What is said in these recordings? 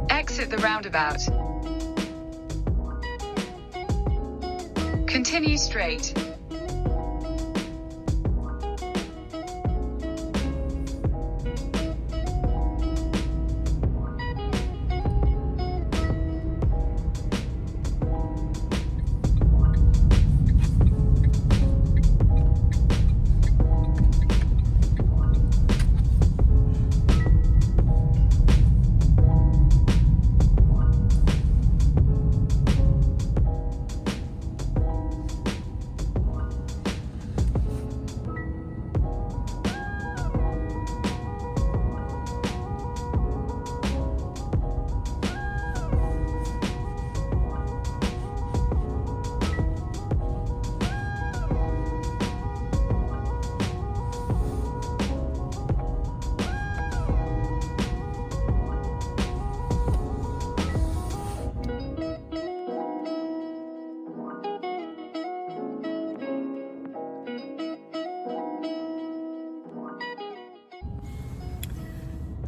Exit the roundabout. Continue straight.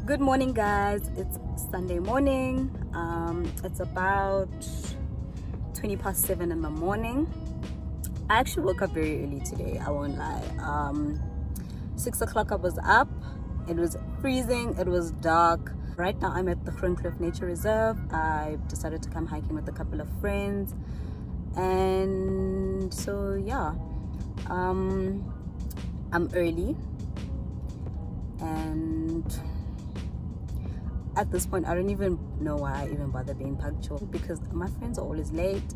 Good morning, guys. It's Sunday morning. It's about 7:20 in the morning. I actually woke up very early today, I won't lie. 6 o'clock I was up. It was freezing, it was dark. Right now I'm at the Groenkloof Nature Reserve. I decided to come hiking with a couple of friends, and so yeah, I'm early, and at this point I don't even know why I even bother being punctual, because my friends are always late.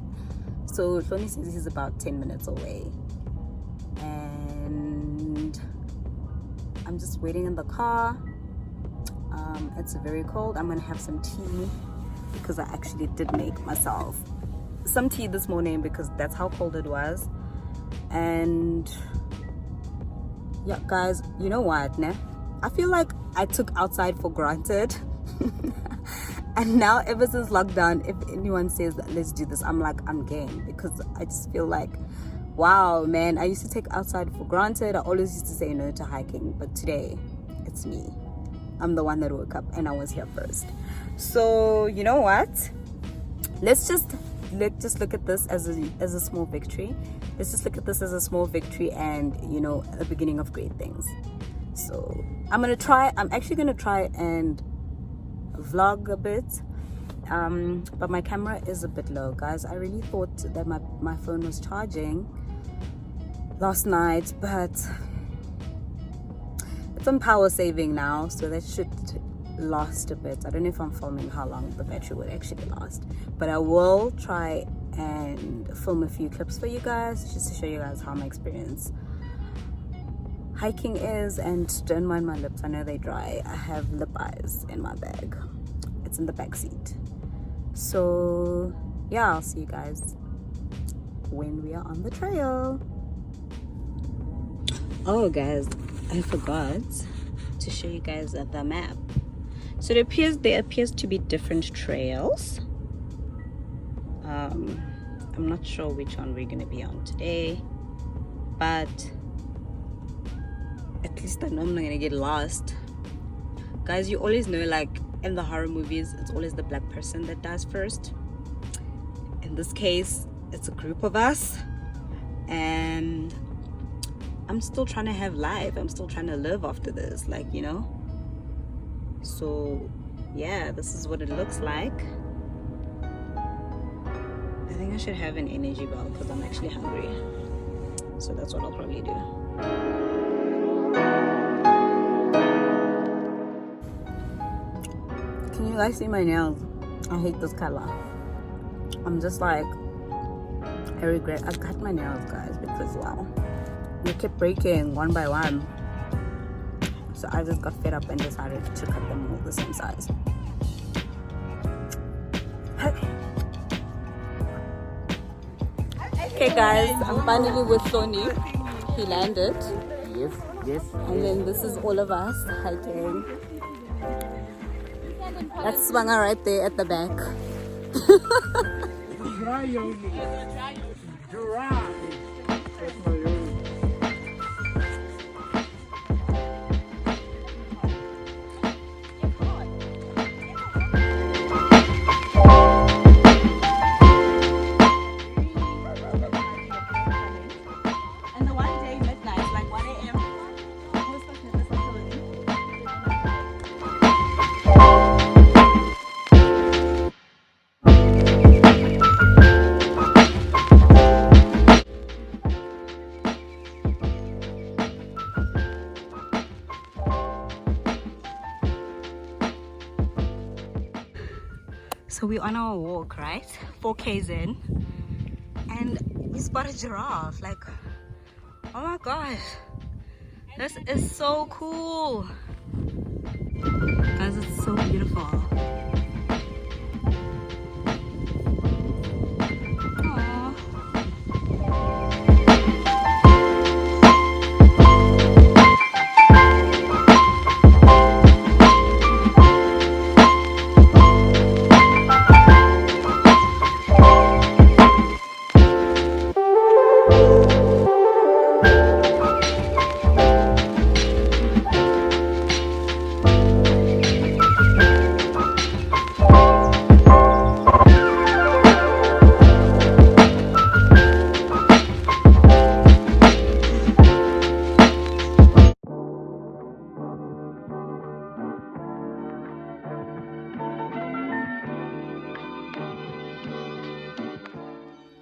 So Tony says he's about 10 minutes away, and I'm just waiting in the car. It's very cold. I'm gonna have some tea, because I actually did make myself some tea this morning because that's how cold it was. And yeah, guys, you know what, nah? I feel like I took outside for granted. And now ever since lockdown, if anyone says that let's do this, I'm like, I'm game, because I just feel like, wow, man, I used to take outside for granted. I always used to say no to hiking, but today it's me. I'm the one that woke up and I was here first. So you know what, let's just look at this as a small victory. Let's just look at this as a small victory, and you know, the beginning of great things. So I'm actually gonna try and vlog a bit, but my camera is a bit low, guys. I really thought that my phone was charging last night, but it's on power saving now, so that should last a bit. I don't know if I'm filming how long the battery would actually last, but I will try and film a few clips for you guys, just to show you guys how my experience hiking is. And don't mind my lips, I know they dry. I have lip eyes in my bag. It's in the back seat. So yeah, I'll see you guys when we are on the trail. Oh guys, I forgot to show you guys the map. So there appears to be different trails. I'm not sure which one we're gonna be on today, but at least I know I'm not gonna get lost. Guys, you always know, like in the horror movies, it's always the black person that dies first. In this case, it's a group of us, and I'm still trying to have life. I'm still trying to live after this, like, you know. So yeah, this is what it looks like. I think I should have an energy bar because I'm actually hungry, so that's what I'll probably do. Can you guys see my nails? I hate this color. I'm just like, I regret I cut my nails, guys, because wow, they kept breaking one by one. So I just got fed up and decided to cut them all the same size. Okay guys, I'm finally with Tony. He landed. Yes. And then this is all of us hiking. That's Swanga right there at the back. So we're on our walk, right? 4Ks in, and we spot a giraffe. Like, oh my gosh, this is so cool. Guys, it's so beautiful.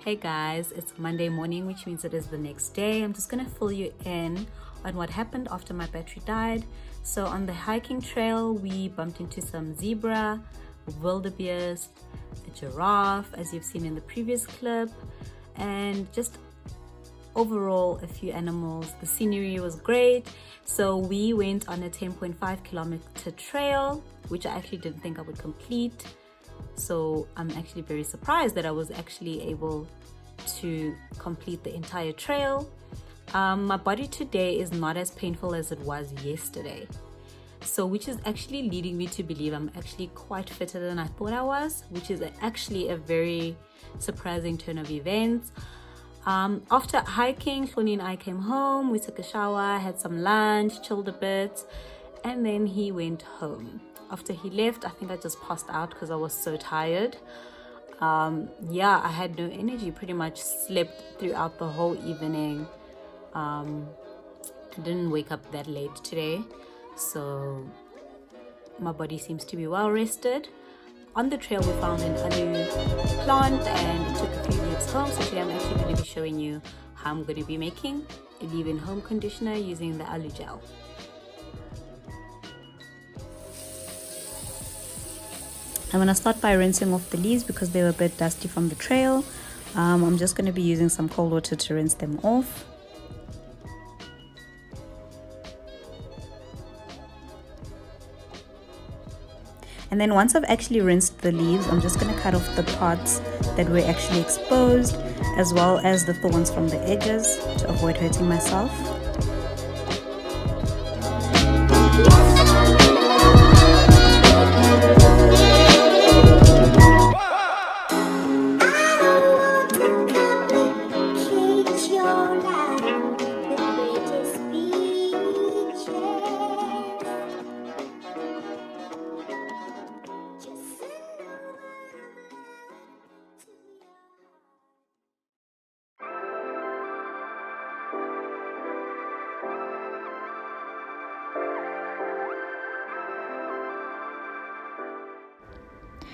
Hey guys, it's Monday morning, which means it is the next day. I'm just gonna fill you in on what happened after my battery died. So on the hiking trail, we bumped into some zebra, wildebeest, a giraffe, as you've seen in the previous clip, and just overall a few animals. The scenery was great. So we went on a 10.5 kilometer trail, which I actually didn't think I would complete. So I'm actually very surprised that I was actually able to complete the entire trail. My body today is not as painful as it was yesterday, so which is actually leading me to believe I'm actually quite fitter than I thought I was, which is actually a very surprising turn of events. After hiking, Hloni and I came home, we took a shower, had some lunch, chilled a bit, and then he went home. After he left, I think I just passed out because I was so tired. Yeah, I had no energy, pretty much slept throughout the whole evening. I didn't wake up that late today, so my body seems to be well rested. On the trail, we found an aloe plant and took a few leaves home. So today I'm actually going to be showing you how I'm going to be making a leave-in home conditioner using the aloe gel. I'm going to start by rinsing off the leaves because they were a bit dusty from the trail. I'm just going to be using some cold water to rinse them off. And then once I've actually rinsed the leaves, I'm just going to cut off the parts that were actually exposed, as well as the thorns from the edges to avoid hurting myself.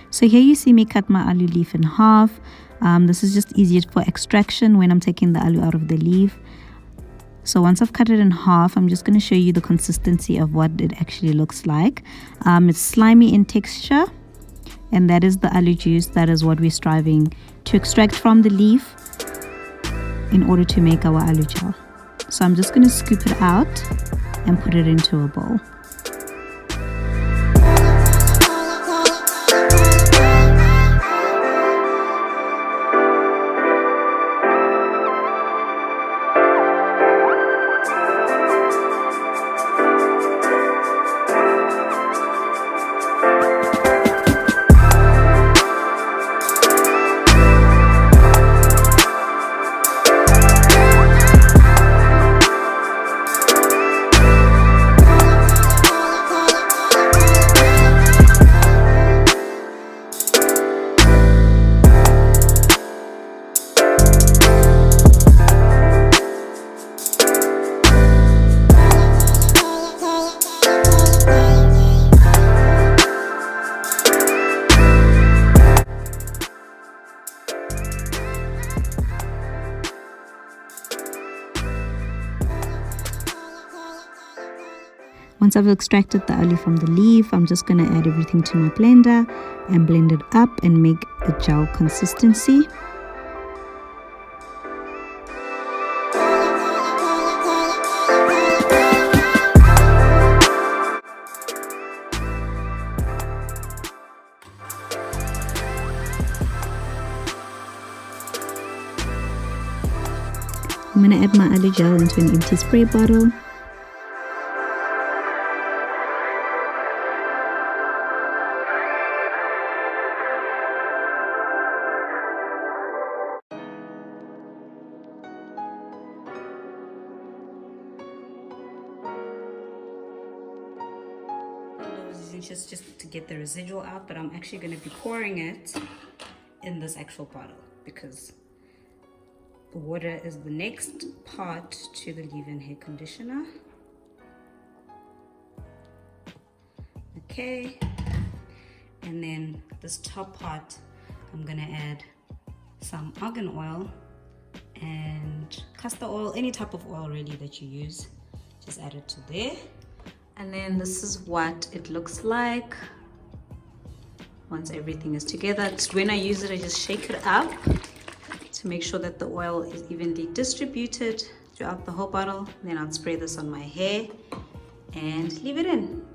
So here you see me cut my aloe leaf in half. This is just easier for extraction when I'm taking the aloe out of the leaf. So once I've cut it in half, I'm just going to show you the consistency of what it actually looks like. It's slimy in texture, and that is the aloe juice. That is what we're striving to extract from the leaf in order to make our aloe gel. So I'm just going to scoop it out and put it into a bowl. Once I've extracted the aloe from the leaf, I'm just going to add everything to my blender and blend it up and make a gel consistency. I'm going to add my aloe gel into an empty spray bottle. Just to get the residual out, but I'm actually going to be pouring it in this actual bottle because the water is the next part to the leave-in hair conditioner. Okay, and then this top part I'm gonna add some argan oil and castor oil, any type of oil really that you use, just add it to there. And then this is what it looks like once everything is together. When I use it, I just shake it up to make sure that the oil is evenly distributed throughout the whole bottle. Then I'll spray this on my hair and leave it in.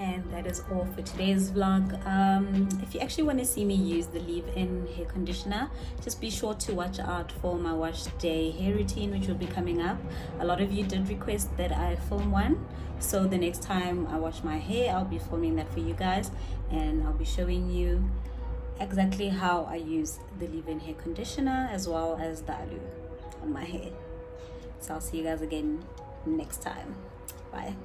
And that is all for today's vlog. If you actually want to see me use the leave-in hair conditioner, just be sure to watch out for my wash day hair routine, which will be coming up. A lot of you did request that I film one, so the next time I wash my hair, I'll be filming that for you guys, and I'll be showing you exactly how I use the leave-in hair conditioner as well as the aloe on my hair. So I'll see you guys again next time. Bye.